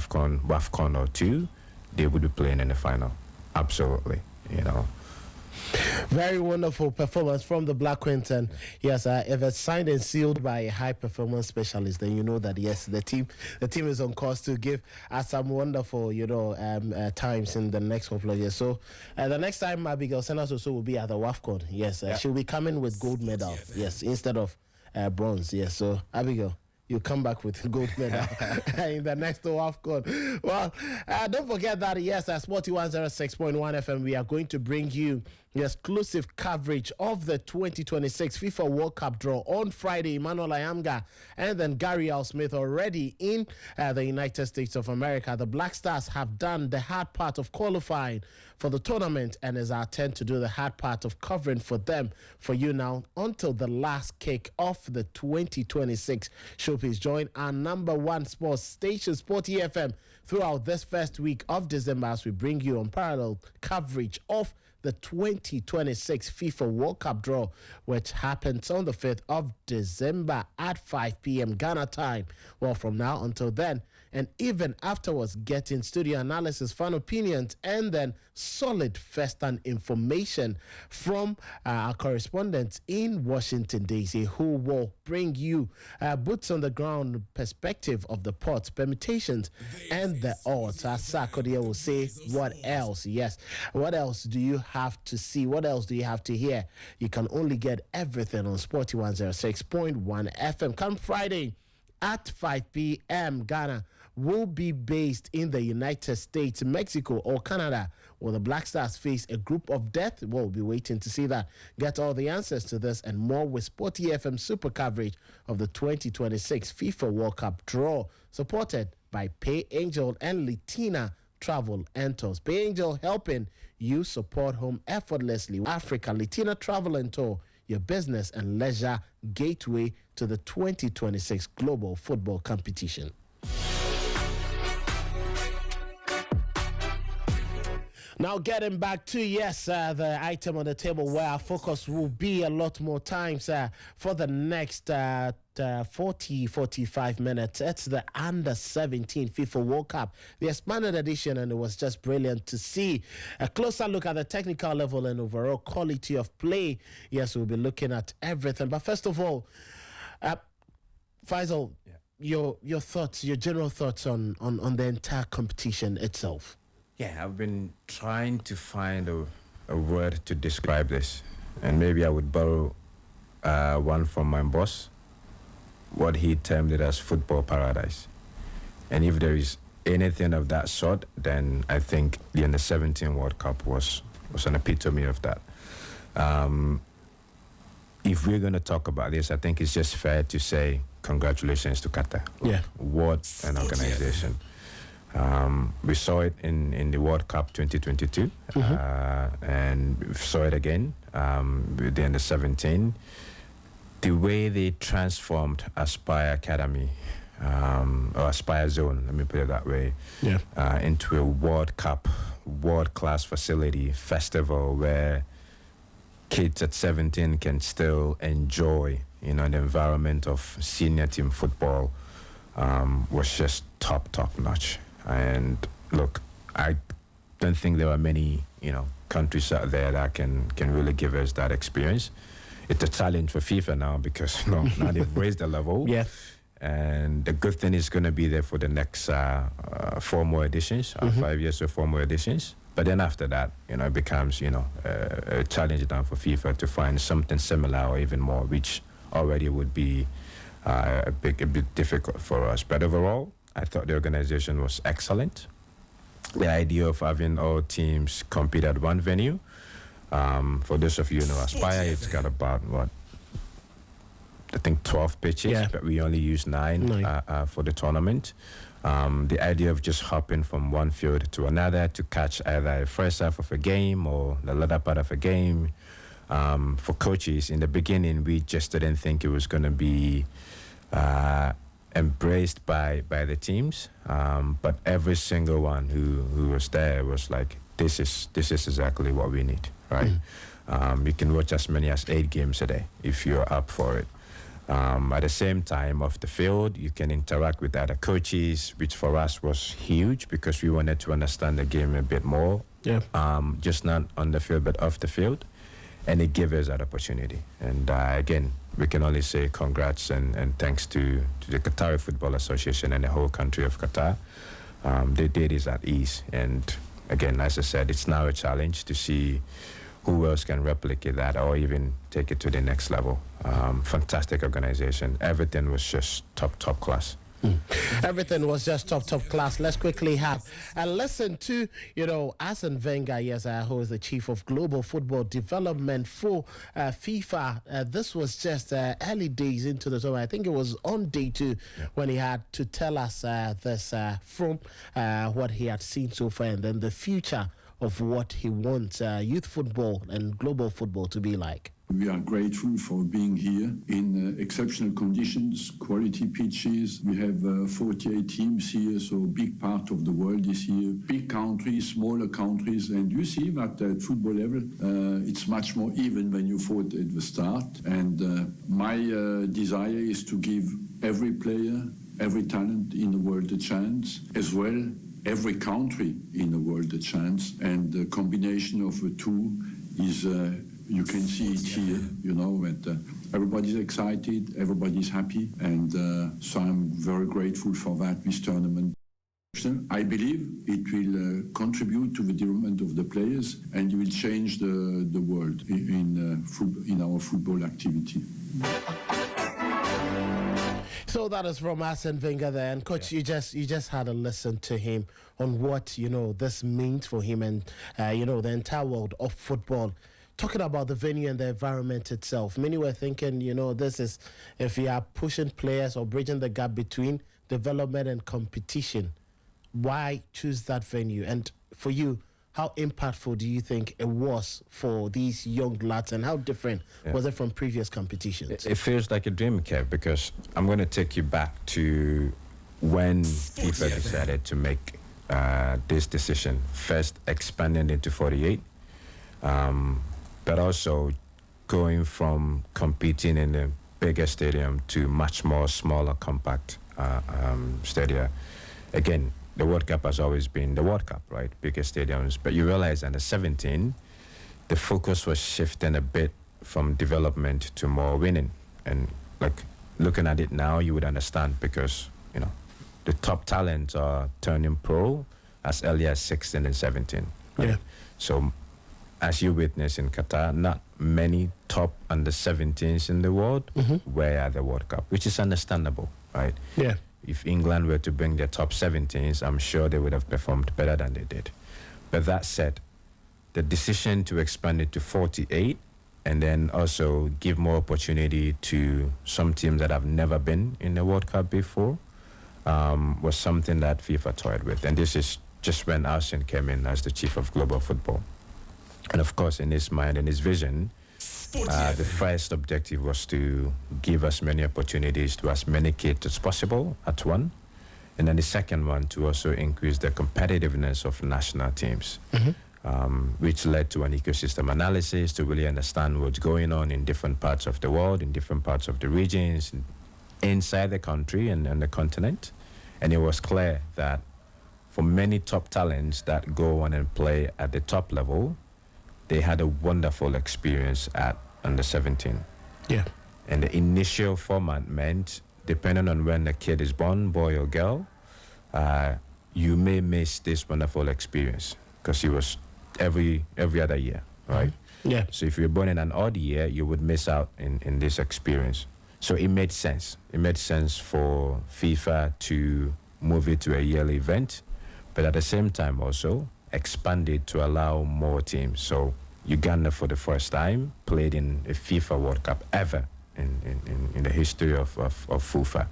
WAFCON or two, they would be playing in the final. Absolutely, you know. Very wonderful performance from the Black Queens. And yes, if it's signed and sealed by a high performance specialist, then you know that yes, the team is on course to give us some wonderful, times in the next couple of years. So the next time Abigail Sanders also will be at the WAFCON. Yes, she'll be coming with gold medal. Yes, instead of bronze. Yes, so Abigail, you come back with gold medal in the next WAFCON. Well, don't forget that, yes, at Sporty 106.1 FM, we are going to bring you the exclusive coverage of the 2026 FIFA World Cup draw on Friday. Emmanuel Ayamga and then Gary Al Smith already in the United States of America. The Black Stars have done the hard part of qualifying for the tournament, and it's our turn to do the hard part of covering for them, for you now, until the last kick of the 2026 showpiece. Join our number one sports station, Sporty FM, throughout this first week of December as we bring you unparalleled coverage of the 2026 FIFA World Cup draw, which happens on the 5th of December at 5 p.m. Ghana time. Well, from now until then, and even afterwards, getting studio analysis, fan opinions, and then solid first-hand information from our correspondents in Washington, D.C., who will bring you boots on the ground perspective of the pots, permutations, and the odds. As Sarkodia will say, what else? Yes. What else do you have to see? What else do you have to hear? You can only get everything on Sporty 106.1 FM. Come Friday at 5 p.m. Ghana will be based in the United States, Mexico, or Canada. Will the Black Stars face a group of death? We'll be waiting to see that. Get all the answers to this and more with Sporty FM super coverage of the 2026 FIFA World Cup draw, supported by Pay Angel and Latina Travel and Tours. Pay Angel helping you support home effortlessly. Africa Latina Travel and Tour, your business and leisure gateway to the 2026 Global Football Competition. Now getting back to, the item on the table where our focus will be a lot more times for the next 45 minutes. It's the Under-17 FIFA World Cup, the expanded edition, and it was just brilliant to see a closer look at the technical level and overall quality of play. Yes, we'll be looking at everything. But first of all, Faisal, your thoughts, your general thoughts on the entire competition itself. Yeah, I've been trying to find a word to describe this, and maybe I would borrow one from my boss, what he termed it as football paradise. And if there is anything of that sort, then I think the Under-17 World Cup was an epitome of that. If we're going to talk about this, I think it's just fair to say congratulations to Qatar. Yeah. What an organization. We saw it in the World Cup 2022, and we saw it again with the Under-17. The way they transformed Aspire Academy, or Aspire Zone, let me put it that way, into a World Cup, world-class facility, festival where kids at 17 can still enjoy, the environment of senior team football, was just top notch. And look, I don't think there are many, countries out there that can really give us that experience. It's a challenge for FIFA now because now they've raised the level. Yeah. And the good thing is going to be there for the next 4 more editions, 5 years or 4 more editions. But then after that, it becomes, a challenge now for FIFA to find something similar or even more, which already would be a bit difficult for us. But overall, I thought the organization was excellent. The idea of having all teams compete at one venue, for those of you who know Aspire, it's got about, 12 pitches, but we only use 9 for the tournament. The idea of just hopping from one field to another to catch either a first half of a game or the latter part of a game. For coaches, in the beginning, we just didn't think it was going to be embraced by the teams, but every single one who was there was like, this is exactly what we need, right? You can watch as many as 8 games a day if you're up for it. At the same time, off the field, you can interact with other coaches, which for us was huge because we wanted to understand the game a bit more. Yeah. Just not on the field, but off the field. And it gave us that opportunity. And again, we can only say congrats and thanks to the Qatari Football Association and the whole country of Qatar. They did this at ease. And again, as I said, it's now a challenge to see who else can replicate that or even take it to the next level. Fantastic organization. Everything was just top class. Everything was just top class. Let's quickly have a listen to, Arsene Wenger, who is the chief of global football development for FIFA. This was just early days into the tournament. I think it was on day 2 when he had to tell us this from what he had seen so far and then the future of what he wants youth football and global football to be like. We are grateful for being here in exceptional conditions, quality pitches. We have 48 teams here, so a big part of the world is here. Big countries, smaller countries, and you see that at football level, it's much more even than you thought at the start. And my desire is to give every player, every talent in the world a chance, as well every country in the world a chance. And the combination of the two is... you can see it here, that everybody's excited, everybody's happy, and so I'm very grateful for that, this tournament. I believe it will contribute to the development of the players, and it will change the world in our football activity. So that is from Arsene Wenger there, and Coach, you just had a listen to him on what this means for him and the entire world of football. Talking about the venue and the environment itself, many were thinking, this is if you are pushing players or bridging the gap between development and competition, why choose that venue? And for you, how impactful do you think it was for these young lads, and how different was it from previous competitions? It feels like a dream, Kev, because I'm going to take you back to when FIFA decided to make this decision, first expanding into 48. But also going from competing in a bigger stadium to much more smaller, compact stadia. Again, the World Cup has always been the World Cup, right? Bigger stadiums. But you realize under 17, the focus was shifting a bit from development to more winning. And like looking at it now, you would understand because, the top talents are turning pro as early as 16 and 17. Right? Yeah. So as you witness in Qatar, not many top under 17s in the world were at the World Cup, which is understandable, right? Yeah. If England were to bring their top 17s, I'm sure they would have performed better than they did. But that said, the decision to expand it to 48 and then also give more opportunity to some teams that have never been in the World Cup before was something that FIFA toyed with. And this is just when Arsene came in as the chief of global football. And of course, in his mind and his vision, the first objective was to give as many opportunities to as many kids as possible at one. And then the second one to also increase the competitiveness of national teams, which led to an ecosystem analysis to really understand what's going on in different parts of the world, in different parts of the regions, inside the country and the continent. And it was clear that for many top talents that go on and play at the top level, they had a wonderful experience at under 17. Yeah. And the initial format meant, depending on when the kid is born, boy or girl, you may miss this wonderful experience because it was every other year, right? Yeah. So if you're born in an odd year, you would miss out in this experience. So it made sense. It made sense for FIFA to move it to a yearly event, but at the same time also expanded to allow more teams. So Uganda, for the first time, played in a FIFA World Cup ever in the history of FIFA.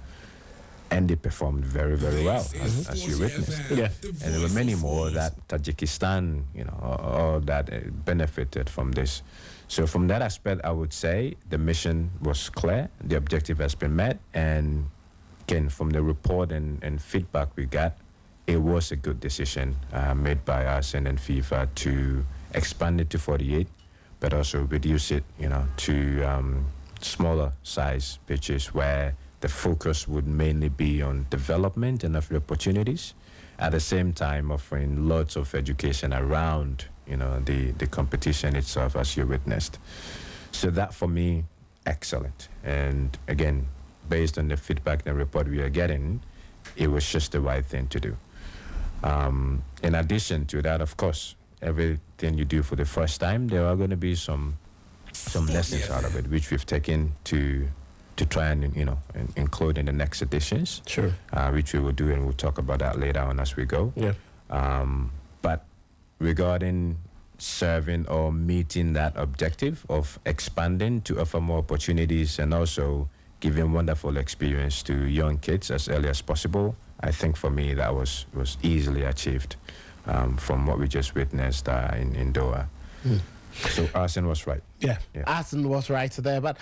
And they performed very, very well, as you witnessed. Yeah. And there were many more that Tajikistan, all that benefited from this. So from that aspect, I would say the mission was clear, the objective has been met, and again, from the report and feedback we got, it was a good decision made by us and then FIFA to expand it to 48, but also reduce it, to smaller size pitches where the focus would mainly be on development and of opportunities, at the same time offering lots of education around, the competition itself, as you witnessed. So that for me, excellent. And again, based on the feedback and report we are getting, it was just the right thing to do. In addition to that, of course, everything you do for the first time, there are going to be some lessons out of it, which we've taken to try and include in the next editions. Sure. Which we will do, and we'll talk about that later on as we go. Yeah. But regarding serving or meeting that objective of expanding to offer more opportunities and also giving wonderful experience to young kids as early as possible, I think for me that was easily achieved from what we just witnessed in Doha. So Arsene was right. Yeah, Arsene was right there. But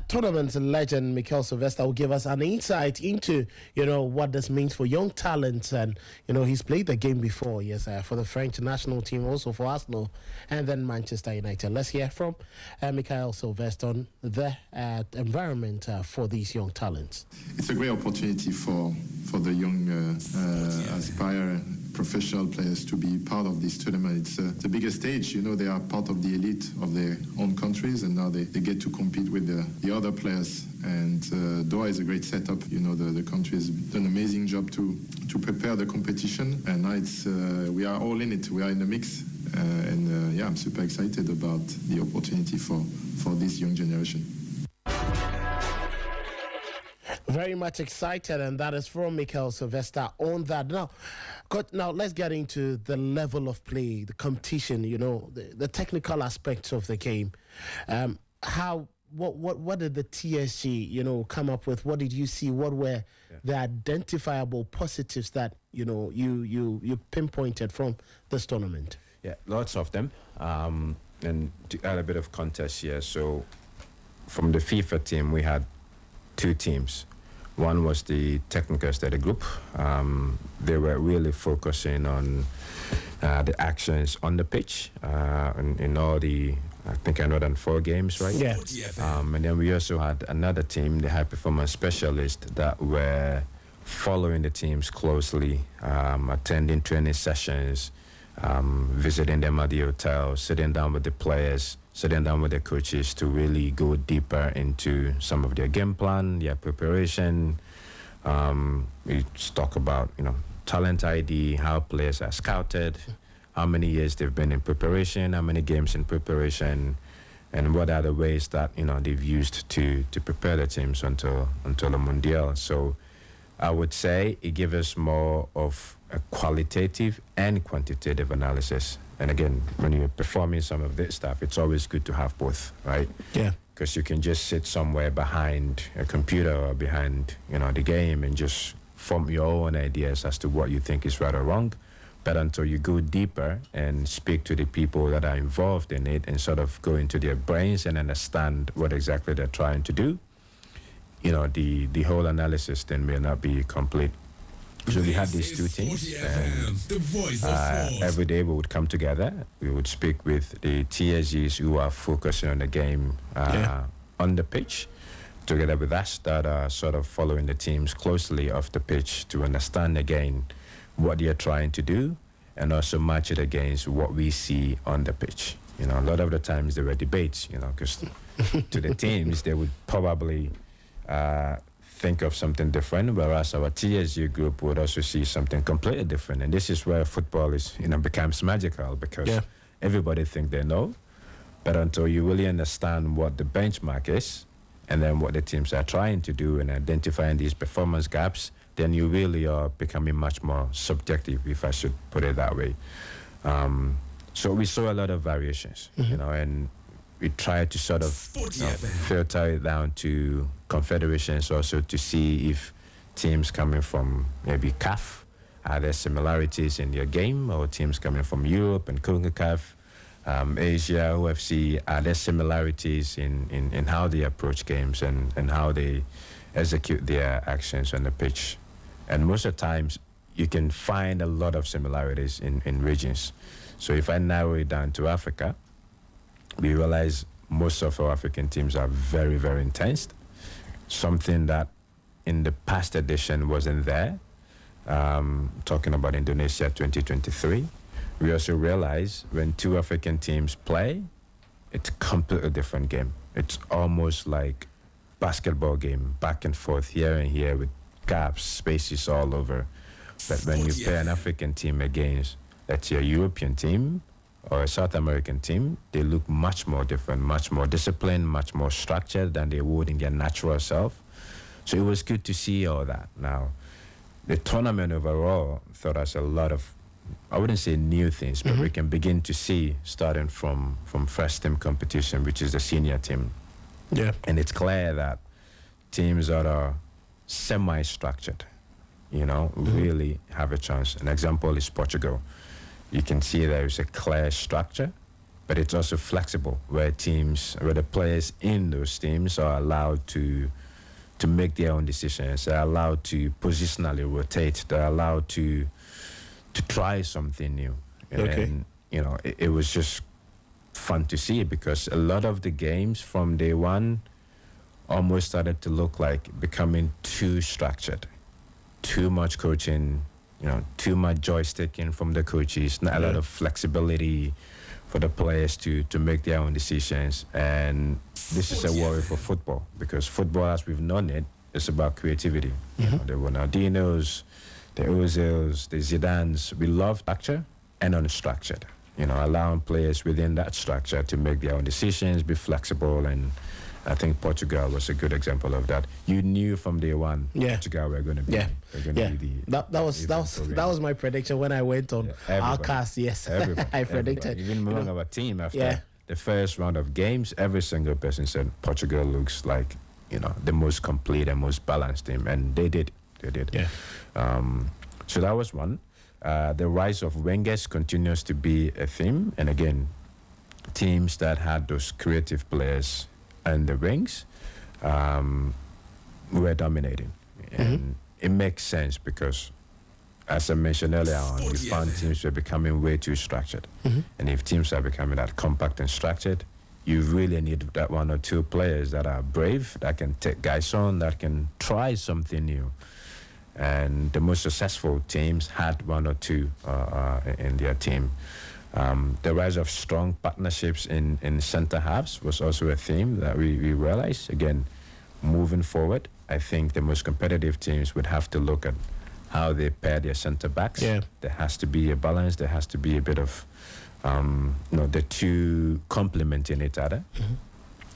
tournament legend Mikel Sylvester will give us an insight into, what this means for young talents. And, he's played the game before, yes, for the French national team, also for Arsenal, and then Manchester United. Let's hear from Mikel Sylvester on the environment for these young talents. It's a great opportunity for the young aspiring professional players to be part of this tournament. It's the biggest stage. They are part of the elite of their own countries, and now they get to compete with the other players. And Doha is a great setup. The country has done an amazing job to prepare the competition, and now we are all in it. We are in the mix, and I'm super excited about the opportunity for this young generation. Very much excited, and that is from Mikel Sylvester on that. Now, Coach, let's get into the level of play, the competition, the technical aspects of the game. What did the TSG, come up with? What did you see? What were the identifiable positives that, you pinpointed from this tournament? Yeah, lots of them. And to add a bit of context here, so from the FIFA team, we had two teams. One was the technical study group. They were really focusing on the actions on the pitch in all the, I think, more than 4 games, right? Yeah. And then we also had another team, the high performance specialists, that were following the teams closely, attending training sessions, visiting them at the hotel, sitting down with the players, sitting down with the coaches to really go deeper into some of their game plan, their preparation. We talk about, talent ID, how players are scouted, how many years they've been in preparation, how many games in preparation, and what are the ways that, they've used to prepare the teams until the Mundial. So I would say it gives us more of a qualitative and quantitative analysis. And again, when you're performing some of this stuff, it's always good to have both, right? Yeah. Because you can just sit somewhere behind a computer or behind, the game and just form your own ideas as to what you think is right or wrong. But until you go deeper and speak to the people that are involved in it and sort of go into their brains and understand what exactly they're trying to do, the whole analysis then may not be complete. So we had these two teams, and every day we would come together. We would speak with the TSGs who are focusing on the game on the pitch, together with us that are sort of following the teams closely off the pitch to understand again what they are trying to do and also match it against what we see on the pitch. A lot of the times there were debates, because to the teams they would probably think of something different, whereas our TSG group would also see something completely different. And this is where football is, becomes magical, because everybody think they know, but until you really understand what the benchmark is and then what the teams are trying to do and identifying these performance gaps, then you really are becoming much more subjective, if I should put it that way. So we saw a lot of variations, and we tried to sort of filter it down to confederations also to see if teams coming from maybe CAF, are there similarities in their game, or teams coming from Europe and CONCACAF, Asia, OFC, are there similarities in how they approach games and how they execute their actions on the pitch. And most of the times you can find a lot of similarities in regions. So if I narrow it down to Africa, we realize most of our African teams are very, very intense. Something that in the past edition wasn't there. Talking about Indonesia 2023, we also realize when two African teams play, it's a completely different game. It's almost like basketball game, back and forth, here and here, with gaps, spaces all over. But when you play an African team against, let's say, a European team or a South American team, they look much more different, much more disciplined, much more structured than they would in their natural self. So it was good to see all that. Now, the tournament overall taught us a lot of, I wouldn't say new things, but we can begin to see, starting from first team competition, which is the senior team. Yeah. And it's clear that teams that are semi-structured, really have a chance. An example is Portugal. You can see there is a clear structure, but it's also flexible, where the players in those teams are allowed to make their own decisions. They're allowed to positionally rotate. They're allowed to try something new. Okay. And, it was just fun to see, because a lot of the games from day one almost started to look like becoming too structured. Too much coaching, too much joysticking from the coaches, not a lot of flexibility for the players to make their own decisions. And this is a worry for football, because football, as we've known it, is about creativity. The Ronaldinos, the Ozils, the Zidans, we love structure and unstructured. Allowing players within that structure to make their own decisions, be flexible, and I think Portugal was a good example of that. You knew from day one, Portugal were going to be. That was my prediction when I went on our cast. Yes, I predicted. Even among our team, after the first round of games, every single person said Portugal looks like the most complete and most balanced team, and they did. Yeah. So that was one. The rise of wingers continues to be a theme, and again, teams that had those creative players and the wings were dominating. And it makes sense, because, as I mentioned earlier on, we found teams were becoming way too structured. And if teams are becoming that compact and structured, you really need that one or two players that are brave, that can take guys on, that can try something new. And the most successful teams had one or two in their team. The rise of strong partnerships in center halves was also a theme that we realized. Again, moving forward, I think the most competitive teams would have to look at how they pair their center backs. Yeah. There has to be a balance. There has to be a bit of, the two complementing each other.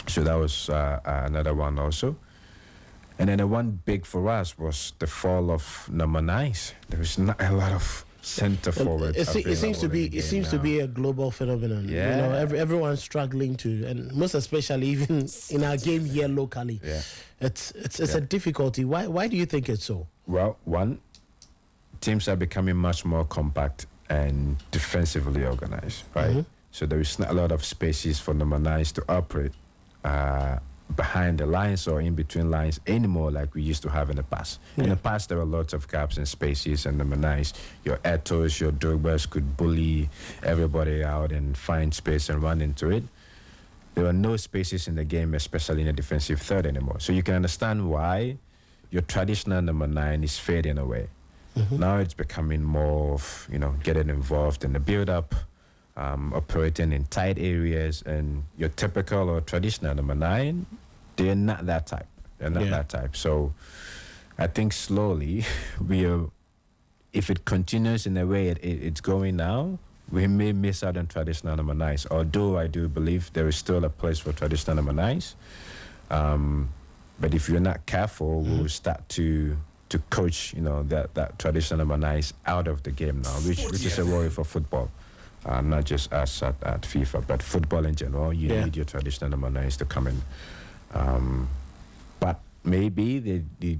So that was another one also. And then the one big for us was the fall of number 9. There was not a lot of center forward. It seems to be a global phenomenon. Yeah. Everyone's struggling to, and most especially even in our game here locally. Yeah. It's a difficulty. Why do you think it's so? Well, one, teams are becoming much more compact and defensively organized, right? So there is not a lot of spaces for number 9s to operate behind the lines or in between lines anymore, like we used to have in the past. In the past, there were lots of gaps and spaces, and number 9s, your Eto'os, your Drogbas could bully everybody out and find space and run into it. There were no spaces in the game, especially in the defensive third anymore. So you can understand why your traditional number 9 is fading away. Now it's becoming more of, getting involved in the build-up, operating in tight areas, and your typical or traditional number 9, they're not that type. They're not that type. So I think slowly if it continues in the way it's going now, we may miss out on traditional number 9s. Although I do believe there is still a place for traditional number 9s. But if you're not careful, we'll start to coach, that traditional number 9s out of the game now, which is a worry for football. Not just us at FIFA, but football in general. You need your traditional number 9s to come in. But maybe the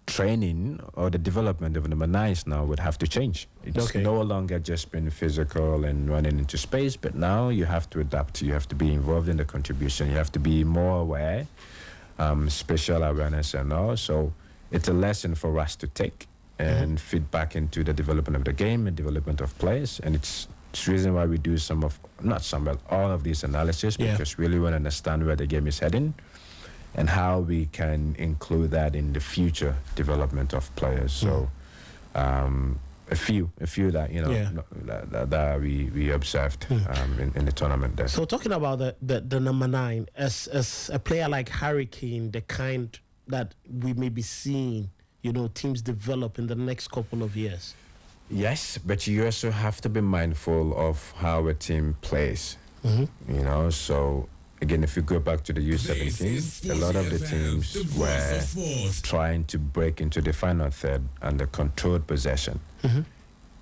training or the development of number 9s now would have to change. It's no longer just being physical and running into space, but now you have to adapt. You have to be involved in the contribution. You have to be more aware, spatial awareness and all. So it's a lesson for us to take and feed back into the development of the game and development of players. And it's it's the reason why we do not some, but all of these analysis, because we really want to understand where the game is heading and how we can include that in the future development of players. So a few that that we observed in the tournament there. So talking about the number 9, as a player like Harry Kane, the kind that we may be seeing, teams develop in the next couple of years. Yes, but you also have to be mindful of how a team plays. So again, if you go back to the U-17, a lot of the teams were trying to break into the final third under controlled possession.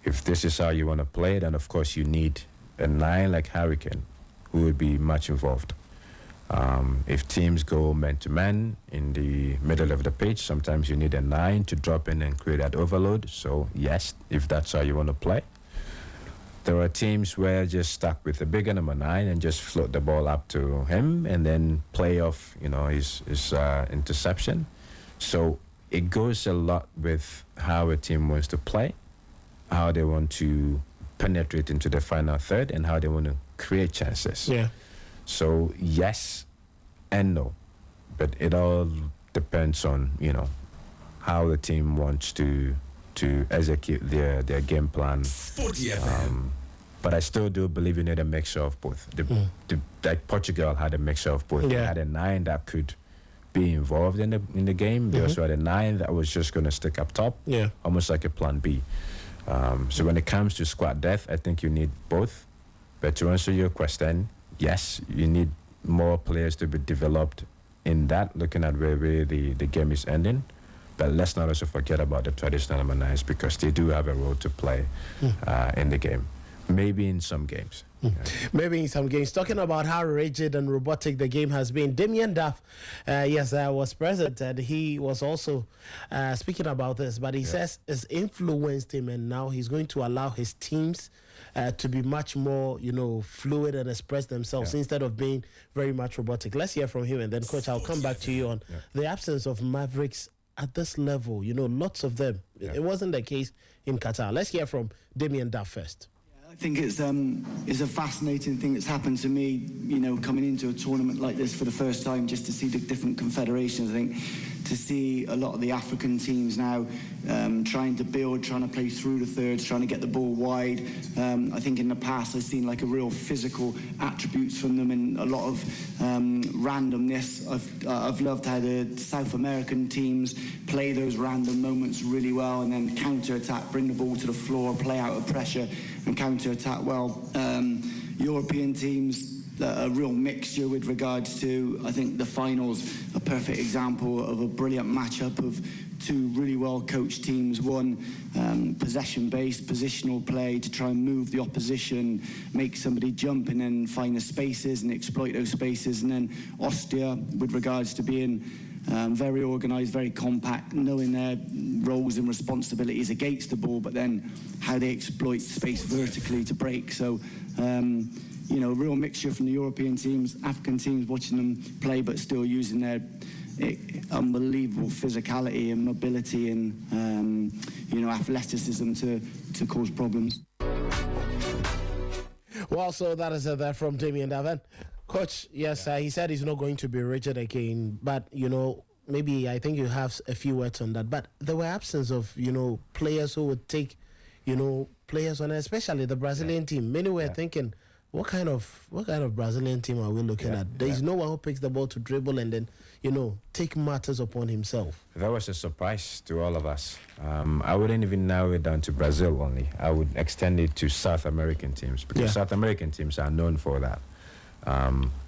If this is how you want to play, then of course you need a 9 like Harry Kane, who would be much involved. If teams go man-to-man in the middle of the pitch, sometimes you need a 9 to drop in and create that overload. So yes, if that's how you want to play. There are teams where just stuck with a bigger number 9 and just float the ball up to him and then play off, his interception. So it goes a lot with how a team wants to play, how they want to penetrate into the final third, and how they want to create chances. Yeah. So yes and no, but it all depends on how the team wants to execute their game plan. But I still do believe you need a mixture of both. Like Portugal had a mixture of both. They had a 9 that could be involved in the game. They also had a 9 that was just going to stick up top, almost like a plan B. So when it comes to squad depth, I think you need both. But to answer your question, yes, you need more players to be developed in that, looking at where the game is ending. But let's not also forget about the traditional number 9s, because they do have a role to play in the game. Maybe in some games. Maybe in some games. Talking about how rigid and robotic the game has been, Damien Duff, was present, and he was also speaking about this, but he says it's influenced him, and now he's going to allow his teams to be much more, fluid and express themselves instead of being very much robotic. Let's hear from him, and then, Coach, I'll come back to you on the absence of Mavericks at this level. Lots of them. It wasn't the case in Qatar. Let's hear from Damien Duff first. I think it's a fascinating thing that's happened to me, coming into a tournament like this for the first time, just to see the different confederations. I think to see a lot of the African teams now trying to build, trying to play through the thirds, trying to get the ball wide. I think in the past I've seen like a real physical attributes from them and a lot of randomness. I've loved how the South American teams play those random moments really well, and then counter-attack, bring the ball to the floor, play out of pressure and counter-attack well. European teams, a real mixture with regards to, I think the finals, a perfect example of a brilliant matchup of two really well-coached teams. One, possession-based, positional play to try and move the opposition, make somebody jump and then find the spaces and exploit those spaces. And then Austria, with regards to being very organised, very compact, knowing their roles and responsibilities against the ball, but then how they exploit space vertically to break. So, a real mixture from the European teams, African teams, watching them play, but still using their unbelievable physicality and mobility and, athleticism to cause problems. Well, so that is that from Damien Davan. Coach, yes, he said he's not going to be rigid again, but, maybe I think you have a few words on that. But there were absence of, players who would take, players on, especially the Brazilian team. Many were thinking, what kind of Brazilian team are we looking at? There is no one who picks the ball to dribble and then, take matters upon himself. That was a surprise to all of us. I wouldn't even narrow it down to Brazil only. I would extend it to South American teams, because South American teams are known for that.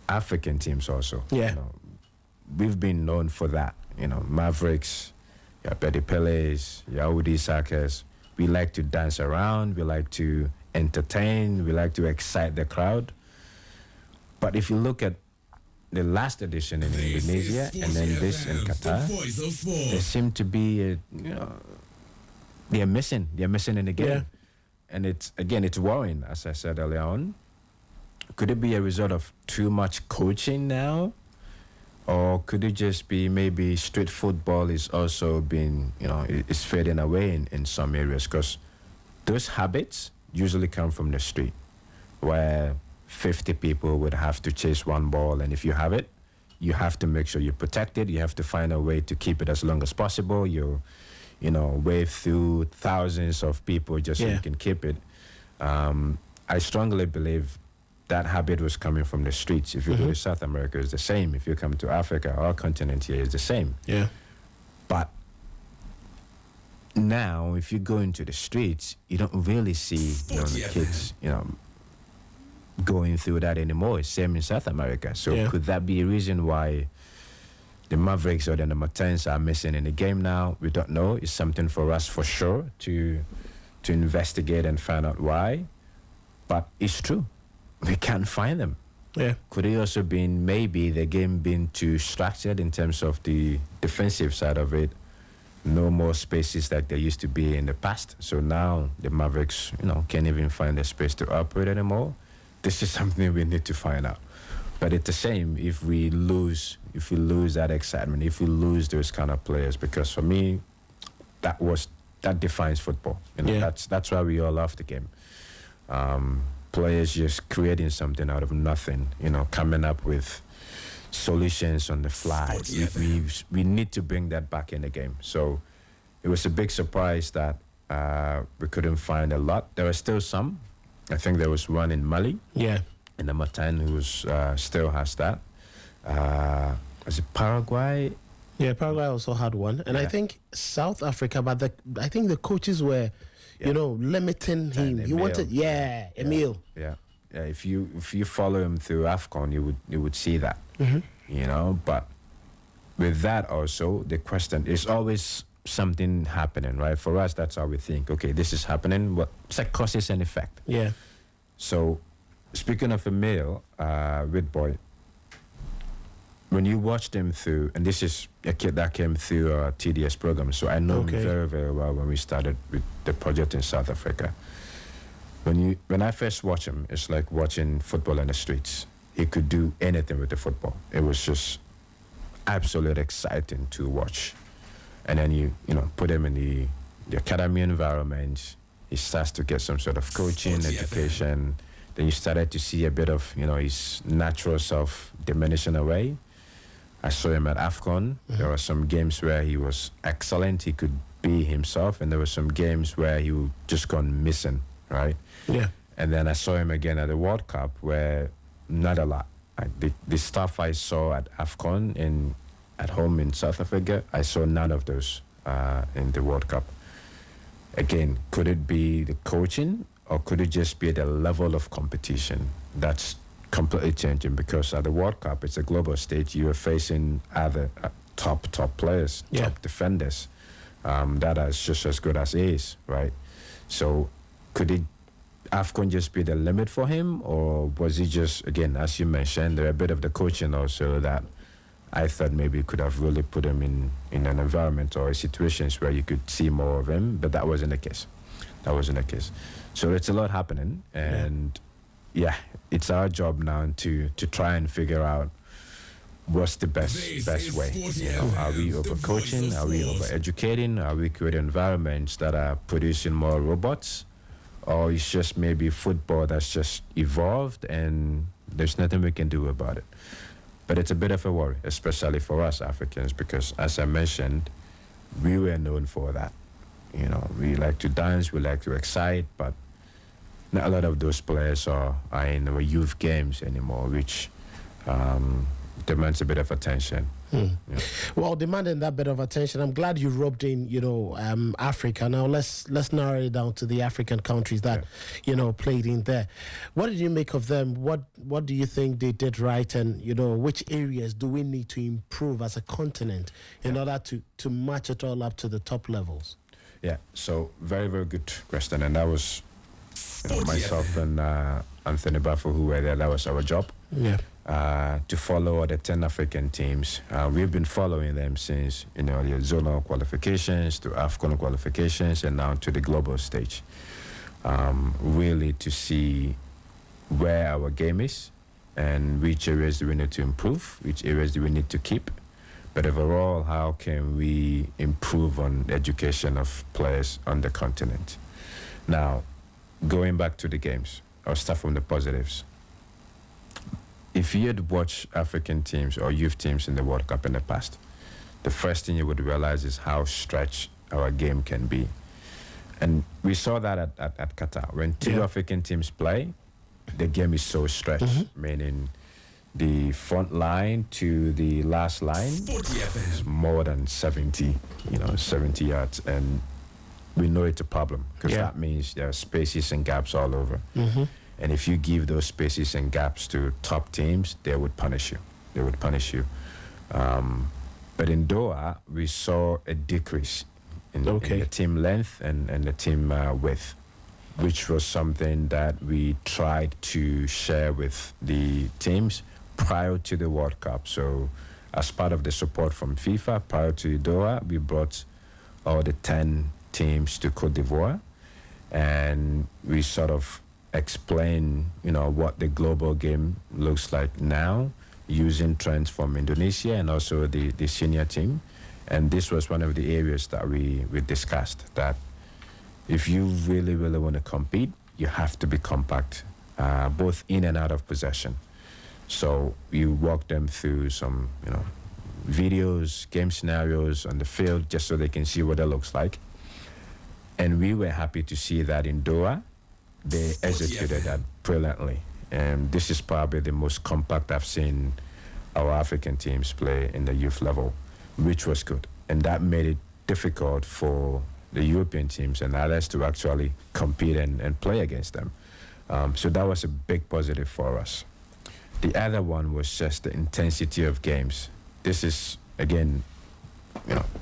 African teams also. We've been known for that. Mavericks, Betty Peles, Yahudi Sackers. We like to dance around. We like to entertain. We like to excite the crowd. But if you look at the last edition in Indonesia and then this in Qatar, there seem to be they're missing in the game. And it's worrying, as I said earlier on. Could it be a result of too much coaching now? Or could it just be maybe street football is also being, is fading away in some areas? Because those habits usually come from the street. where 50 people would have to chase one ball, and if you have it, you have to make sure you protect it. You have to find a way to keep it as long as possible. You wave through thousands of people just so you can keep it. I strongly believe that habit was coming from the streets. If you go to South America, it's the same. If you come to Africa, our continent here is the same. Yeah. But now, if you go into the streets, you don't really see the kids, going through that anymore. It's same in South America. So could that be a reason why the Mavericks or the number 10s are missing in the game now? We don't know. It's something for us for sure to investigate and find out why. But it's true. We can't find them. Yeah. Could it also been maybe the game being too structured in terms of the defensive side of it? No more spaces like there used to be in the past. So now the Mavericks, can't even find the space to operate anymore. This is something we need to find out. But it's the same if we lose that excitement, if we lose those kind of players, because for me, that defines football. That's why we all love the game. Players just creating something out of nothing, coming up with solutions on the fly. We need to bring that back in the game. So it was a big surprise that we couldn't find a lot. There were still some. I think there was one in Mali. Yeah. In the Matan who still has that. Was it Paraguay? Yeah, Paraguay also had one. And I think South Africa, but I think the coaches were, limiting him. He wanted, Emil. Yeah. If you follow him through AFCON, you would see that. But with that also, the question is always something happening, right? For us, that's how we think. Okay, this is happening. It's like causes and effect. Yeah. So, speaking of Emil, Whitboy, when you watched him through, and this is a kid that came through our TDS program, so I know him very, very well when we started with the project in South Africa. When I first watched him, it's like watching football in the streets. He could do anything with the football. It was just absolutely exciting to watch. And then you put him in the academy environment. He starts to get some sort of coaching, education. Then you started to see a bit of, his natural self diminishing away. I saw him at AFCON. There were some games where he was excellent. He could be himself. And there were some games where he would just gone missing, right? Yeah. And then I saw him again at the World Cup where not a lot. The stuff I saw at AFCON at home in South Africa, I saw none of those in the World Cup. Again, could it be the coaching or could it just be the level of competition that's completely changing? Because at the World Cup, it's a global stage. You are facing other top players, top defenders that are just as good as Ace, right? So could AFCON just be the limit for him, or was he just, again, as you mentioned, there a bit of the coaching also that I thought maybe could have really put him in an environment or situations where you could see more of him, but that wasn't the case. So it's a lot happening, and it's our job now to try and figure out what's the best way. Are we over-coaching? Are we over-educating? Are we creating environments that are producing more robots? Or it's just maybe football that's just evolved and there's nothing we can do about it. But it's a bit of a worry, especially for us Africans, because as I mentioned, we were known for that. We like to dance, we like to excite, but not a lot of those players are in our youth games anymore, which demands a bit of attention. Well, demanding that bit of attention, I'm glad you roped in, Africa. Now let's narrow it down to the African countries that, played in there. What did you make of them? What do you think they did right? And, which areas do we need to improve as a continent in order to match it all up to the top levels? Yeah, so very, very good question. And that was myself and Anthony Baffo who were there. That was our job. Yeah. To follow all the 10 African teams. We've been following them since, the zonal qualifications to AFCON qualifications and now to the global stage. Really to see where our game is and which areas do we need to improve, which areas do we need to keep. But overall, how can we improve on the education of players on the continent? Now, going back to the games, I'll start from the positives. If you had watched African teams or youth teams in the World Cup in the past, the first thing you would realize is how stretched our game can be. And we saw that at Qatar. When two African teams play, the game is so stretched, meaning the front line to the last line is more than 70 yards. And we know it's a problem because that means there are spaces and gaps all over. And if you give those spaces and gaps to top teams, they would punish you. But in Doha, we saw a decrease in the team length and the team width, which was something that we tried to share with the teams prior to the World Cup. So as part of the support from FIFA, prior to Doha, we brought all the 10 teams to Cote d'Ivoire, and we sort of explain, what the global game looks like now, using trends from Indonesia and also the senior team. And this was one of the areas that we discussed, that if you really, really want to compete, you have to be compact, both in and out of possession. So you walk them through some, videos, game scenarios on the field, just so they can see what it looks like. And we were happy to see that in Doha, they executed that brilliantly. And this is probably the most compact I've seen our African teams play in the youth level, which was good. And that made it difficult for the European teams and others to actually compete and play against them. So that was a big positive for us. The other one was just the intensity of games. This is, again,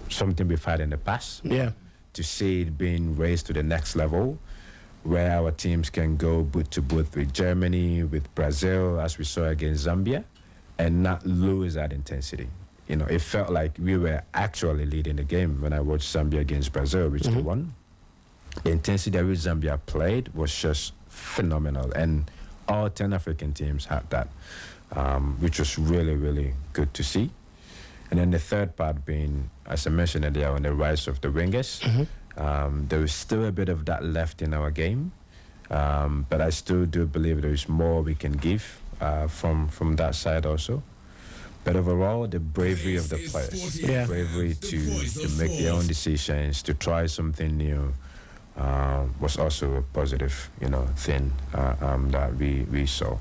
something we've had in the past. Yeah. To see it being raised to the next level, where our teams can go boot to boot with Germany, with Brazil, as we saw against Zambia, and not lose that intensity. It felt like we were actually leading the game when I watched Zambia against Brazil, which they won. The intensity that which Zambia played was just phenomenal, and all 10 African teams had that, which was really, really good to see. And then the third part being, as I mentioned earlier, on the rise of the wingers. There is still a bit of that left in our game, but I still do believe there is more we can give from that side also. But overall, the bravery of the players, the bravery to make their own decisions, to try something new, was also a positive, thing that we saw.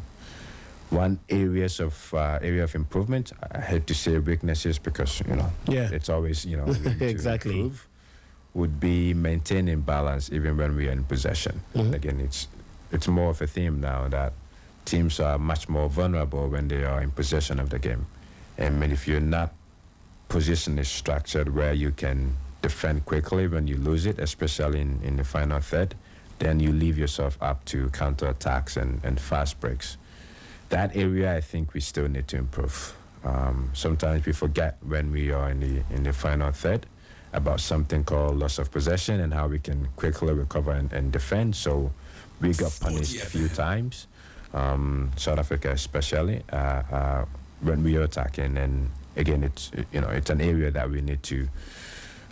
One area of improvement, I hate to say weaknesses because it's always room to Exactly. improve, would be maintaining balance even when we are in possession. Again, it's more of a theme now that teams are much more vulnerable when they are in possession of the game. And if you're not positionally structured where you can defend quickly when you lose it, especially in the final third, then you leave yourself up to counterattacks and fast breaks. That area, I think we still need to improve. Sometimes we forget when we are in the final third about something called loss of possession and how we can quickly recover and defend. So we got punished a few times, South Africa especially, when we are attacking. And again, it's an area that we need to,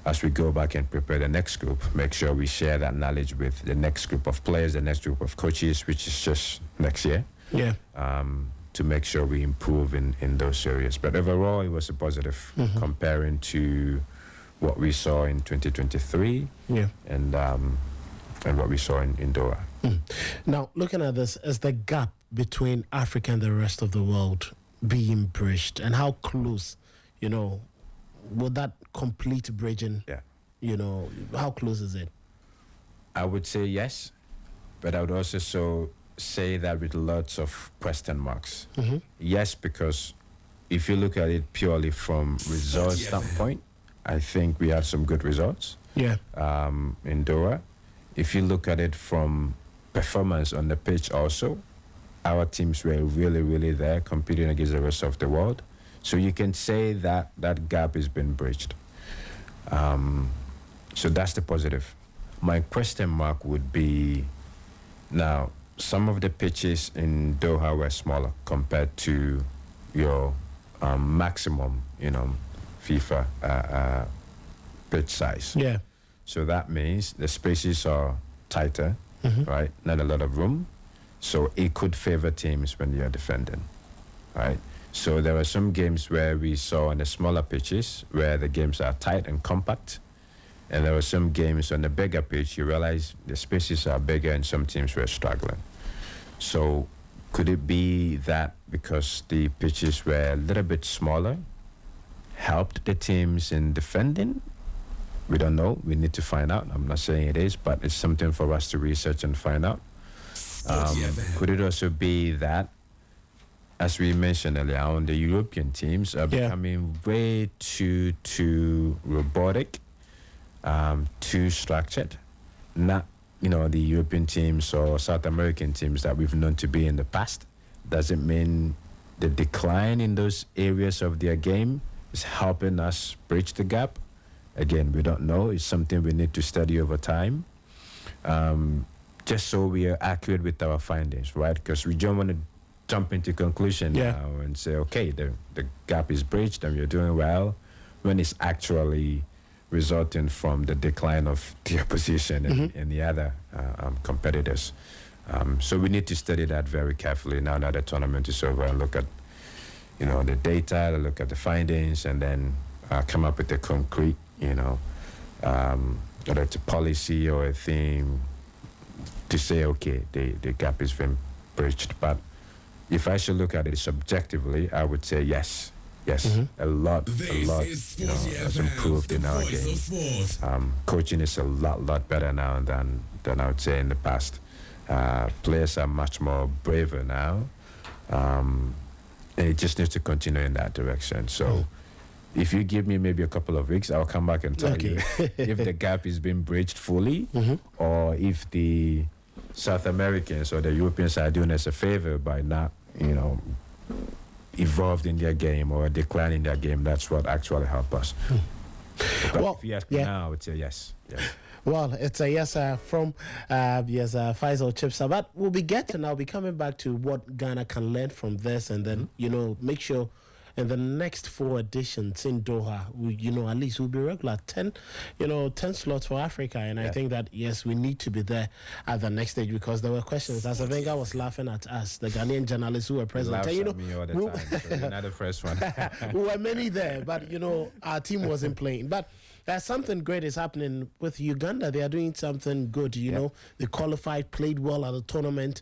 as we go back and prepare the next group, make sure we share that knowledge with the next group of players, the next group of coaches, which is just next year. Yeah. To make sure we improve in those areas. But overall, it was a positive comparing to what we saw in 2023 and what we saw in Doha. Now, looking at this, is the gap between Africa and the rest of the world being bridged, and how close, would that complete bridging, how close is it? I would say yes, but I would also say that with lots of question marks. Yes, because if you look at it purely from results standpoint, I think we had some good results in Doha. If you look at it from performance on the pitch also, our teams were really, really there competing against the rest of the world. So you can say that that gap has been bridged. So that's the positive. My question mark would be, now, some of the pitches in Doha were smaller compared to your maximum, FIFA pitch size. Yeah. So that means the spaces are tighter, right? Not a lot of room. So it could favor teams when you're defending, right? So there are some games where we saw on the smaller pitches where the games are tight and compact. And there were some games on the bigger pitch, you realize the spaces are bigger and some teams were struggling. So could it be that because the pitches were a little bit smaller, helped the teams in defending? We don't know. We need to find out. I'm not saying it is, but it's something for us to research and find out. Could it also be that, as we mentioned earlier on, the European teams are becoming way too robotic, too structured? Not, the European teams or South American teams that we've known to be in the past. Does it mean the decline in those areas of their game is helping us bridge the gap? Again, we don't know. It's something we need to study over time, just so we are accurate with our findings, right? Because we don't want to jump into conclusion now and say, okay, the gap is bridged and we're doing well, when it's actually resulting from the decline of the opposition and the other competitors. So we need to study that very carefully now that the tournament is over, and look at, the data, look at the findings, and then come up with a concrete, whether it's a policy or a theme to say, okay, the gap is been bridged. But if I should look at it subjectively, I would say yes. A lot has improved in our game. Coaching is a lot better now than I would say in the past. Players are much more braver now, and it just needs to continue in that direction. So if you give me maybe a couple of weeks, I'll come back and tell you if the gap is being bridged fully, or if the South Americans or the Europeans are doing us a favor by not, evolved in their game or decline in their game. That's what actually helped us. But if you ask me now, I would say yes. Well, it's a yes from Faisal Chibsah. But we'll be coming back to what Ghana can learn from this, and then, make sure in the next 4 editions in Doha, at least we'll be regular 10 slots for Africa. And I think that, yes, we need to be there at the next stage, because there were questions. As Avenga was laughing at us, the Ghanaian journalists who were present. He laughs at me all the time, so you're not the first one. We were many there, but, our team wasn't playing. But something great is happening with Uganda. They are doing something good, They qualified, played well at the tournament,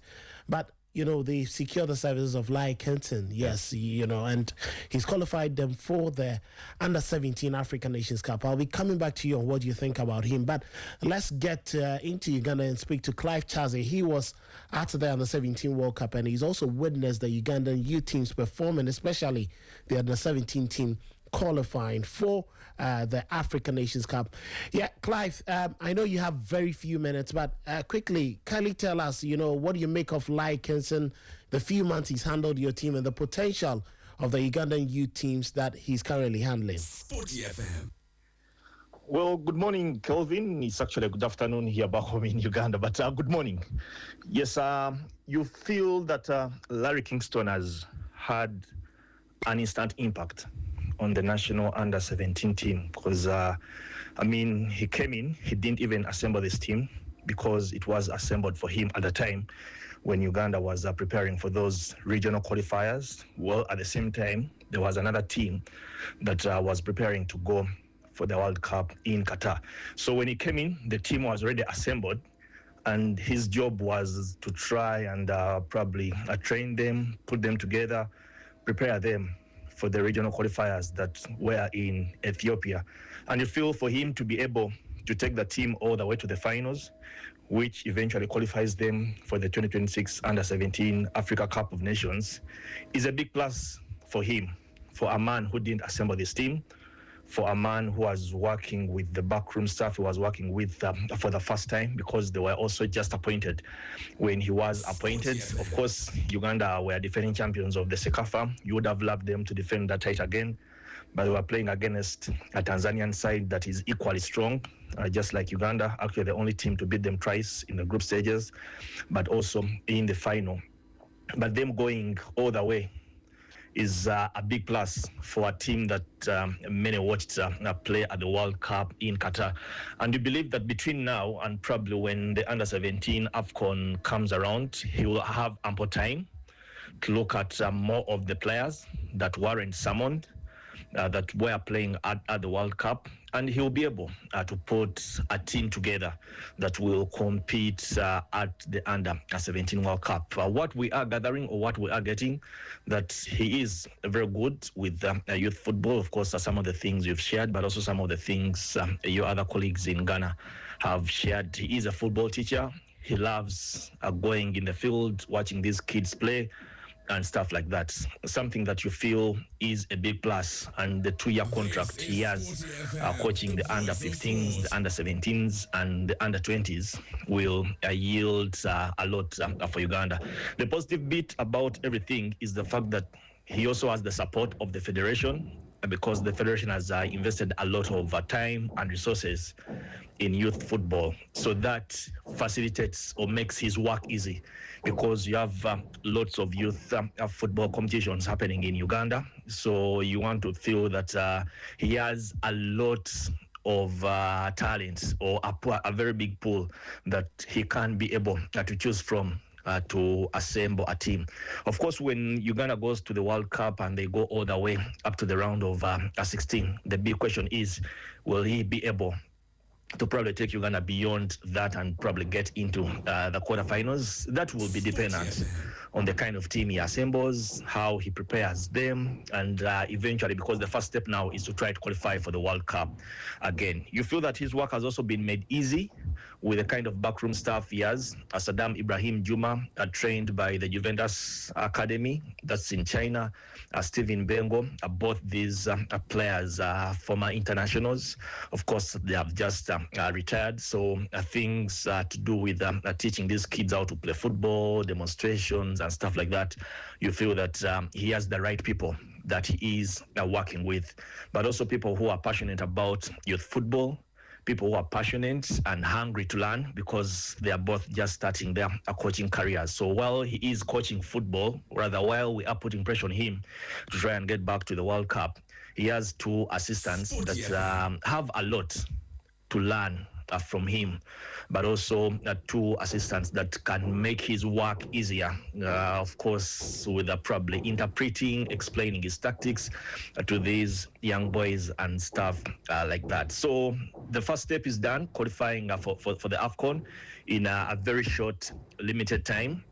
but they secure the services of Lai Kenton, and he's qualified them for the Under-17 African Nations Cup. I'll be coming back to you on what you think about him, but let's get into Uganda and speak to Clive Chaze. He was at the Under-17 World Cup, and he's also witnessed the Ugandan youth teams performing, especially the Under-17 team qualifying for the African Nations Cup. Clive, I know you have very few minutes, but quickly, kindly tell us, what do you make of Lai Kenson, the few months he's handled your team, and the potential of the Ugandan youth teams that he's currently handling? Sporty FM. Well, good morning, Kelvin. It's actually a good afternoon here back home in Uganda, but good morning. Yes, you feel that Larry Kingston has had an instant impact on the national under-17 team, because he came in, he didn't even assemble this team because it was assembled for him at the time when Uganda was preparing for those regional qualifiers. Well, at the same time, there was another team that was preparing to go for the World Cup in Qatar. So when he came in, the team was already assembled, and his job was to try and probably train them, put them together, prepare them for the regional qualifiers that were in Ethiopia. And you feel for him to be able to take the team all the way to the finals, which eventually qualifies them for the 2026 Under-17 Africa Cup of Nations, is a big plus for him, for a man who didn't assemble this team, for a man who was working with the backroom staff, who was working with for the first time, because they were also just appointed when he was appointed. Of course, Uganda were defending champions of the CECAFA. You would have loved them to defend that title again, but they were playing against a Tanzanian side that is equally strong, just like Uganda, actually the only team to beat them twice in the group stages, but also in the final. But them going all the way is a big plus for a team that many watched play at the World Cup in Qatar. And we believe that between now and probably when the Under-17 AFCON comes around, he will have ample time to look at more of the players that weren't summoned, that were playing at the World Cup, and he'll be able to put a team together that will compete at the Under-17 World Cup. What we are gathering, or what we are getting, that he is very good with youth football. Of course, some of the things you've shared, but also some of the things your other colleagues in Ghana have shared. He is a football teacher. He loves going in the field, watching these kids play, and stuff like that. Something that you feel is a big plus. And the 2-year contract he has coaching the under-15s, the under-17s, and the under-20s will yield a lot for Uganda. The positive bit about everything is the fact that he also has the support of the federation, because the federation has invested a lot of time and resources in youth football. So that facilitates or makes his work easy, because you have lots of youth football competitions happening in Uganda. So you want to feel that he has a lot of talent, or a very big pool that he can be able to choose from to assemble a team. Of course, when Uganda goes to the World Cup and they go all the way up to the round of 16, the big question is, will he be able to probably take Uganda beyond that and probably get into the quarterfinals? That will be dependent on the kind of team he assembles, how he prepares them, and eventually, because the first step now is to try to qualify for the World Cup again. You feel that his work has also been made easy with the kind of backroom staff he has. Saddam Ibrahim Juma, trained by the Juventus Academy, that's in China. Steven Bengo, both these players are former internationals. Of course, they have just retired. So things to do with teaching these kids how to play football, demonstrations and stuff like that, you feel that he has the right people that he is working with, but also people who are passionate about youth football, people who are passionate and hungry to learn, because they are both just starting their coaching careers. So while he is coaching football, rather while we are putting pressure on him to try and get back to the World Cup, he has 2 assistants that have a lot to learn from him, but also 2 assistants that can make his work easier. Of course, with probably interpreting, explaining his tactics to these young boys and stuff like that. So the first step is done, qualifying for the AFCON in a very short, limited time.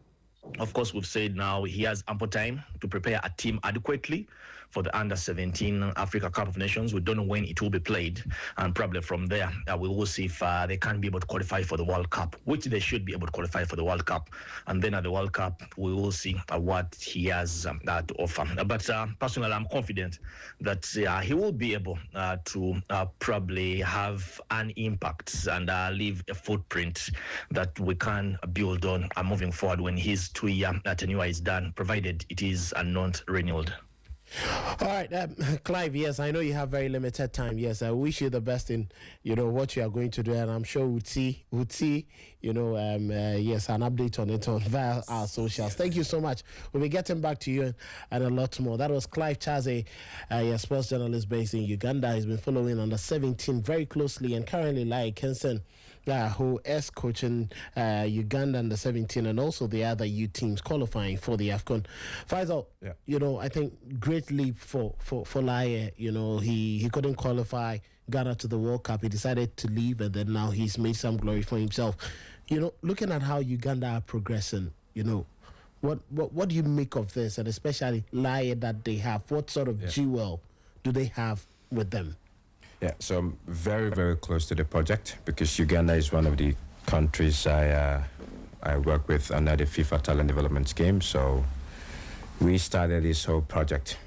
Of course, we've said now he has ample time to prepare a team adequately for the Under-17 Africa Cup of Nations. We don't know when it will be played, and probably from there we will see if they can be able to qualify for the World Cup, which they should be able to qualify for the World Cup. And then at the World Cup, we will see what he has to offer. But personally, I'm confident that he will be able to probably have an impact and leave a footprint that we can build on moving forward when his 2-year tenure is done, provided it is not renewed. All right, Clive, yes, I know you have very limited time. Yes, I wish you the best in, what you are going to do, and I'm sure we'll see, yes, an update on it via our socials. Thank you so much. We'll be getting back to you and a lot more. That was Clive Chaze, sports journalist based in Uganda. He's been following Under-17 very closely, and currently Lai Kenson, who is coaching Uganda Under-17 and also the other U teams qualifying for the AFCON. Faisal, I think great leap for Lai. He couldn't qualify Ghana to the World Cup. He decided to leave, and then now he's made some glory for himself. Looking at how Uganda are progressing, what do you make of this, and especially Lai that they have? What sort of jewel do they have with them? Yeah, so I'm very, very close to the project, because Uganda is one of the countries I work with under the FIFA Talent Development Scheme. So we started this whole project,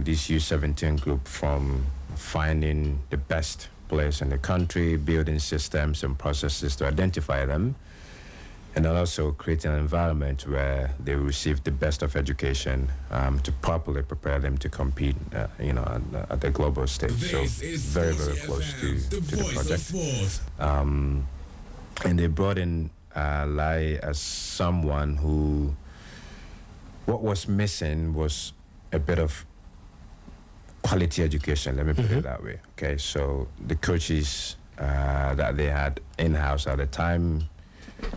this U-17 group, from finding the best players in the country, building systems and processes to identify them, and then also creating an environment where they receive the best of education to properly prepare them to compete, at the global stage. So very, very close to the project. And they brought in Lai as someone who, what was missing was a bit of quality education, let me put it that way. Okay, so the coaches that they had in-house at the time,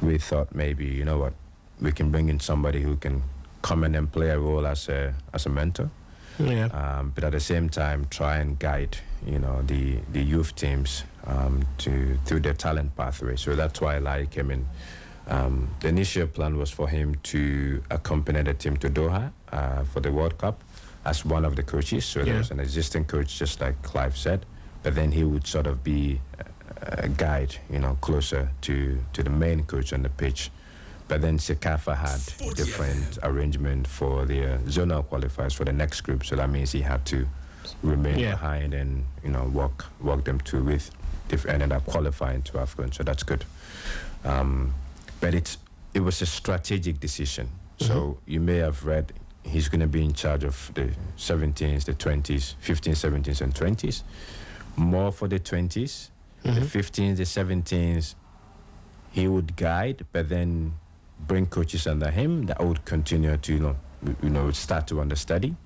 we thought maybe, you know what, we can bring in somebody who can come in and play a role as a mentor. Yeah. But at the same time, try and guide, you know, the youth teams through their talent pathway. So that's why Larry came in. The initial plan was for him to accompany the team to Doha for the World Cup as one of the coaches. So there was an existing coach, just like Clive said, but then he would sort of be a guide, you know, closer to the main coach on the pitch. But then Sekafa had different arrangement for the zonal qualifiers for the next group. So that means he had to remain behind and, you know, walk them to with. They've ended up qualifying to AFCON, so that's good. But it was a strategic decision. So you may have read he's going to be in charge of the 17s, the 20s, 15s, 17s, and 20s. More for the 20s. The 15s, the 17s, he would guide, but then bring coaches under him that would continue to, you know, start to understudy.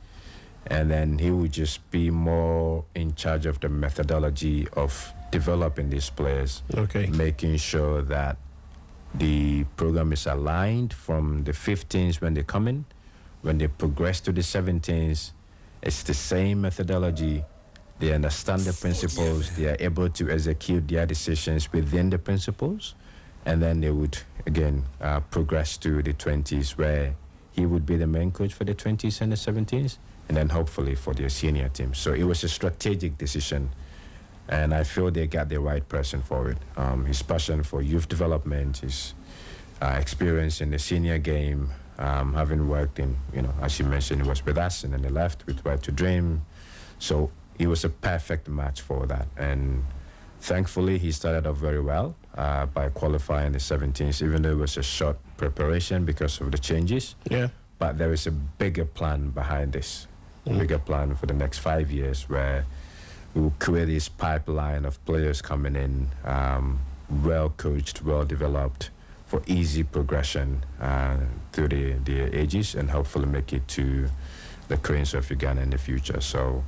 And then he would just be more in charge of the methodology of developing these players. Okay. Making sure that the program is aligned from the 15s when they come in. When they progress to the 17s, it's the same methodology. They understand the principles. They are able to execute their decisions within the principles. And then they would, again, progress to the 20s, where he would be the main coach for the 20s and the 17s, and then hopefully for their senior team. So it was a strategic decision, and I feel they got the right person for it. His passion for youth development, his experience in the senior game, having worked in, you know, as you mentioned, he was with us, and then he left with Right to Dream. So he was a perfect match for that. And thankfully, he started off very well by qualifying the 17s, even though it was a short preparation because of the changes. Yeah. But there is a bigger plan behind this, a bigger plan for the next 5 years, where we will create this pipeline of players coming in, well coached, well developed, for easy progression through the ages, and hopefully make it to the Cranes of Uganda in the future. So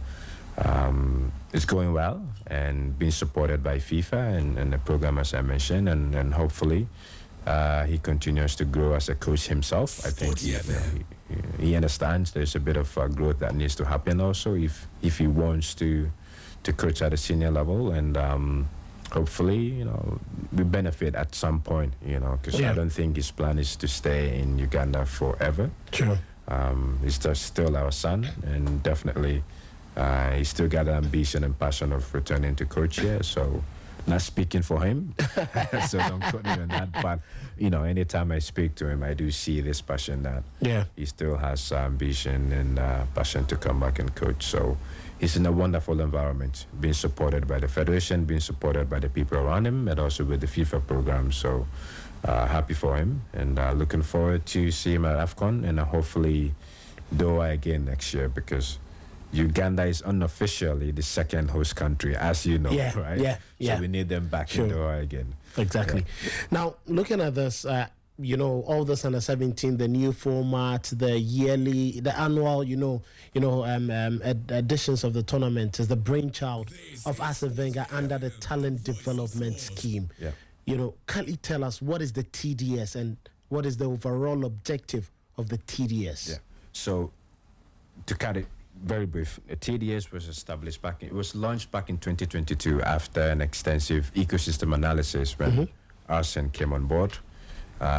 it's going well and being supported by FIFA and the program, as I mentioned, and hopefully he continues to grow as a coach himself. I think he understands there's a bit of growth that needs to happen also if he wants to coach at a senior level, and hopefully, you know, we benefit at some point, you know, because I don't think his plan is to stay in Uganda forever. Sure. He's just still our son, and definitely he's still got the ambition and passion of returning to coach here. So, not speaking for him, so don't quote me on that. But, you know, anytime I speak to him, I do see this passion that he still has ambition and passion to come back and coach. So he's in a wonderful environment, being supported by the Federation, being supported by the people around him, and also with the FIFA program. So happy for him, and looking forward to see him at AFCON, and hopefully Doha again next year, because Uganda is unofficially the second host country, as you know, right? So we need them back in Doha again. Exactly. Now, looking at this, you know, all this under 17, the new format, the yearly, the annual, editions of the tournament is the brainchild of Arsene Wenger under the talent development scheme. Yeah. You know, can you tell us what is the TDS and what is the overall objective of the TDS? Yeah. So, to cut it very brief, the TDS was established it was launched back in 2022 after an extensive ecosystem analysis when Arsene came on board.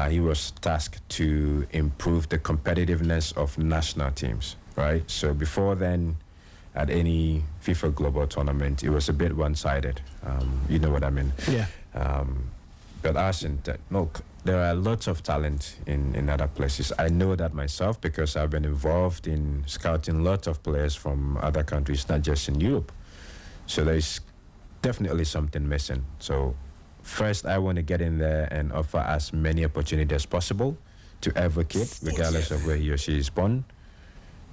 He was tasked to improve the competitiveness of national teams, right? So before then, at any FIFA Global Tournament, it was a bit one-sided. You know what I mean? Yeah. But Arsene, look, there are lots of talent in other places. I know that myself because I've been involved in scouting lots of players from other countries, not just in Europe. So there's definitely something missing. So first, I want to get in there and offer as many opportunities as possible to advocate, regardless of where he or she is born.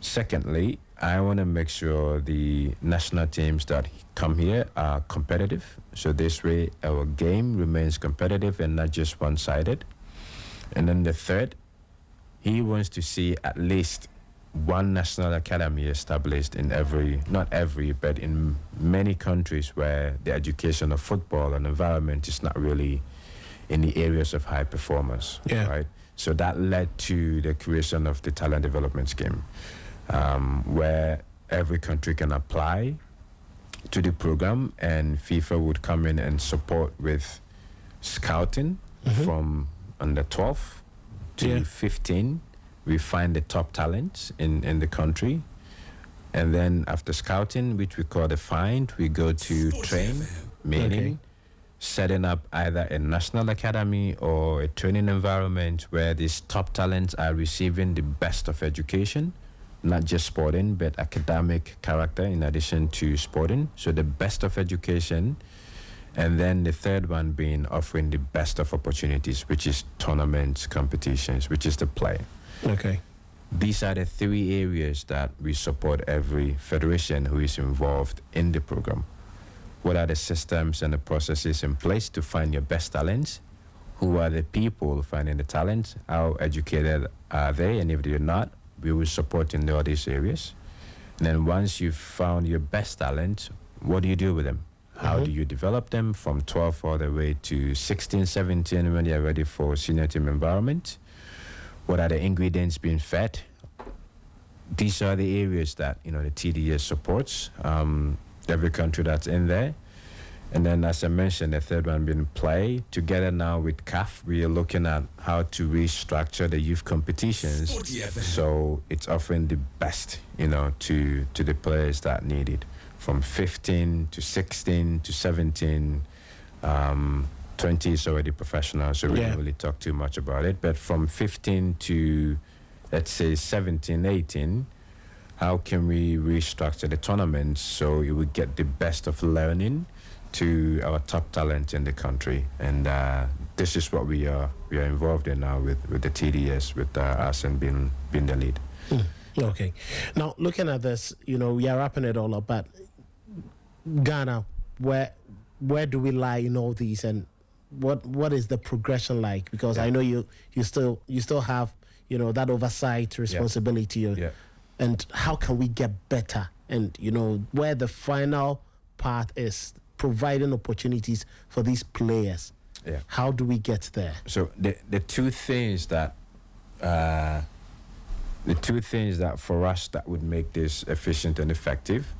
Secondly, I want to make sure the national teams that come here are competitive. So this way, our game remains competitive and not just one-sided. And then the third, he wants to see at least one national academy established in not every, but in many countries where the education of football and environment is not really in the areas of high performance, right? So that led to the creation of the talent development scheme, where every country can apply to the program, and FIFA would come in and support with scouting from under 12 to 15. We find the top talents in the country, and then after scouting, which we call the find, we go to train, meaning setting up either a national academy or a training environment where these top talents are receiving the best of education, not just sporting, but academic character in addition to sporting. So the best of education. And then the third one being offering the best of opportunities, which is tournaments, competitions, which is the play. Okay. These are the three areas that we support every federation who is involved in the program. What are the systems and the processes in place to find your best talents? Who are the people finding the talents? How educated are they? And if they're not, we will support in all these areas. And then once you've found your best talent, what do you do with them? How do you develop them from 12 all the way to 16, 17 when they're ready for senior team environment? What are the ingredients being fed? These are the areas that, the TDS supports, every country that's in there. And then, as I mentioned, the third one being play. Together now with CAF, we are looking at how to restructure the youth competitions so it's offering the best, to the players that need it. From 15 to 16 to 17, 20 is already professional, so we don't really talk too much about it. But from 15 to, let's say, 17, 18, how can we restructure the tournaments so you would get the best of learning to our top talent in the country? And this is what we are involved in now with the TDS, with Arsene being the lead. Okay. Now, looking at this, we are wrapping it all up, but Ghana, where do we lie in all these, and what is the progression like? Because I know you still have that oversight responsibility, and how can we get better? And where the final part is providing opportunities for these players. How do we get there? So the two things that for us that would make this efficient and effective,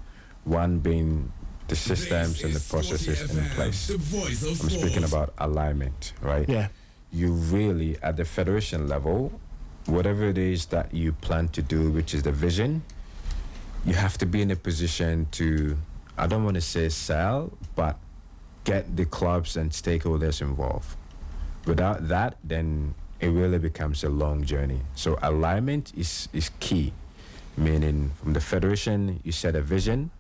one being the systems and the processes in place. I'm speaking about alignment, right? Yeah. You really, at the federation level, whatever it is that you plan to do, which is the vision, you have to be in a position to, I don't want to say sell, but get the clubs and stakeholders involved. Without that, then it really becomes a long journey. So alignment is key, meaning from the federation, you set a vision,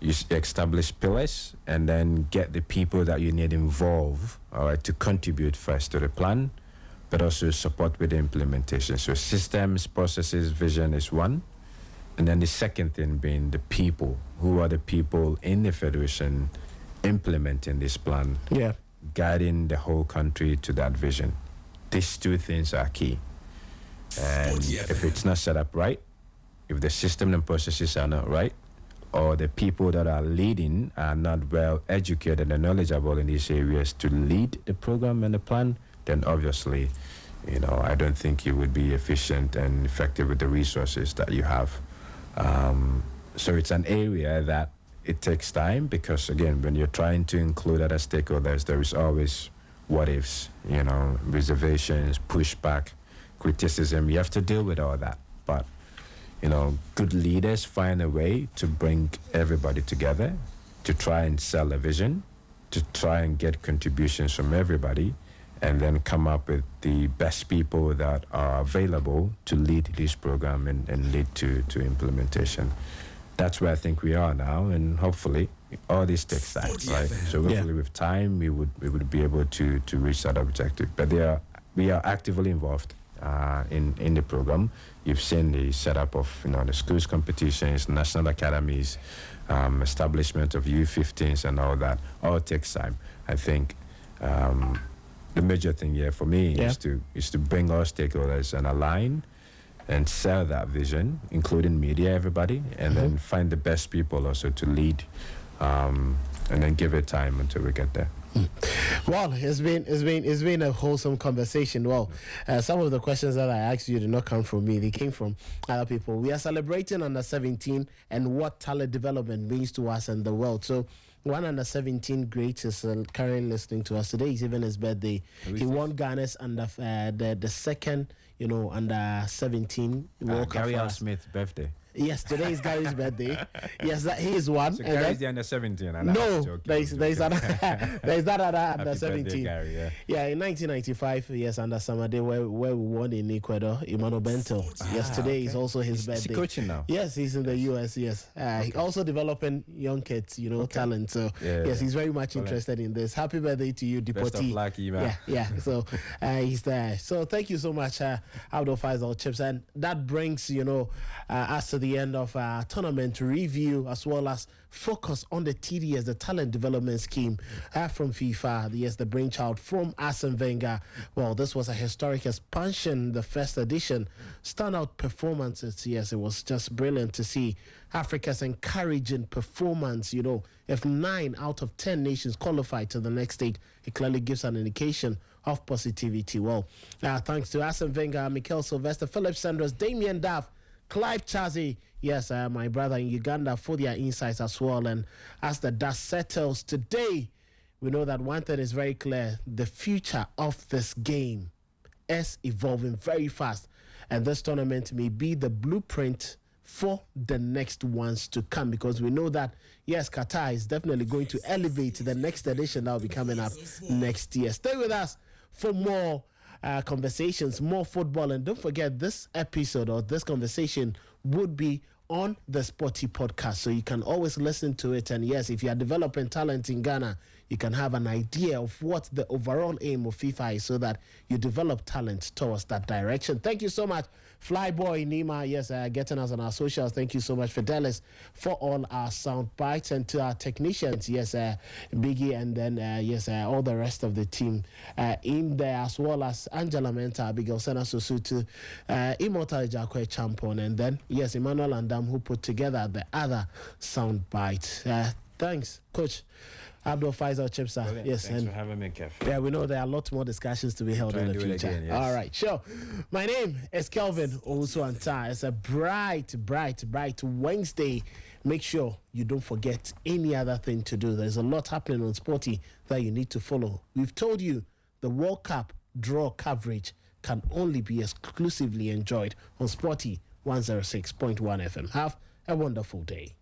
you establish pillars, and then get the people that you need involved, all right, to contribute first to the plan, but also support with the implementation. So systems, processes, vision is one. And then the second thing being the people. Who are the people in the federation implementing this plan? Guiding the whole country to that vision. These two things are key. And if it's not set up right, if the system and processes are not right, or the people that are leading are not well educated and knowledgeable in these areas to lead the program and the plan, then obviously, I don't think you would be efficient and effective with the resources that you have. So it's an area that it takes time because, again, when you're trying to include other stakeholders, there is always what ifs, reservations, pushback, criticism. You have to deal with all that. But good leaders find a way to bring everybody together, to try and sell a vision, to try and get contributions from everybody, and then come up with the best people that are available to lead this program and lead to implementation. That's where I think we are now, and hopefully all this takes time, right? So hopefully with time we would be able to reach that objective. But we are actively involved in the program. You've seen the setup of the schools competitions, national academies, establishment of U-15s and all that. All takes time. I think the major thing here for me is to bring all stakeholders and align and sell that vision, including media, everybody, and then find the best people also to lead, and then give it time until we get there. Well, it's been a wholesome conversation. Well, some of the questions that I asked you did not come from me; they came from other people. We are celebrating under 17 and what talent development means to us and the world. So, one under 17 great is currently listening to us today. It's even his birthday. He won Ghana's under the second, under 17 World Cup. Gary Al Smith's birthday. Yes, today is Gary's birthday. Yes, he is one. So Gary's the under 17. No, there's that under 17. Birthday, Gary, yeah, in 1995, yes, under summer day where we won in Ecuador, Emmanuel Bento. Yes, today is also his birthday. Is he coaching now? Yes, he's in the US. Yes, he also developing young kids, talent. So yes, he's very much interested in this. Happy birthday to you, Deportee. Best of luck, man. Yeah. So he's there. So thank you so much, Abdul Faisal Chibsah, and that brings us to the end of our tournament review, as well as focus on the TDS, the talent development scheme from FIFA. Yes, the brainchild from Arsene Wenger. Well, this was a historic expansion, the first edition. Standout performances. Yes, it was just brilliant to see Africa's encouraging performance. If 9 out of 10 nations qualified to the next stage, it clearly gives an indication of positivity. Well, thanks to Arsene Wenger, Mikel Sylvester, Philip Sanders, Damien Duff, Clive Chazi, yes, my brother in Uganda, for their insights as well. And as the dust settles today, we know that one thing is very clear. The future of this game is evolving very fast. And this tournament may be the blueprint for the next ones to come, because we know that, yes, Qatar is definitely going to elevate the next edition that will be coming up next year. Stay with us for more conversations, more football, and don't forget, this episode or this conversation would be on the Sporty podcast, so you can always listen to it. And yes, if you are developing talent in Ghana, you can have an idea of what the overall aim of FIFA is, so that you develop talent towards that direction. Thank you so much, Flyboy Nima. Yes, getting us on our socials. Thank you so much, Fidelis, for all our sound bites, and to our technicians. Yes, Biggie, and then all the rest of the team in there, as well as Angela Menta, Abigail Sena Sosutu, Immortal Jakwe Champon, and then yes, Emmanuel Andam, who put together the other sound bites. Thanks, Coach Abdul Faisal Chibsah. Brilliant. Yes, thanks for having me, Kev. Yeah, we know there are a lot more discussions to be held in the future. Again, yes. All right, sure. My name is Kelvin Owusu Ansah. It's a bright Wednesday. Make sure you don't forget any other thing to do. There's a lot happening on Sporty that you need to follow. We've told you the World Cup draw coverage can only be exclusively enjoyed on Sporty 106.1 FM. Have a wonderful day.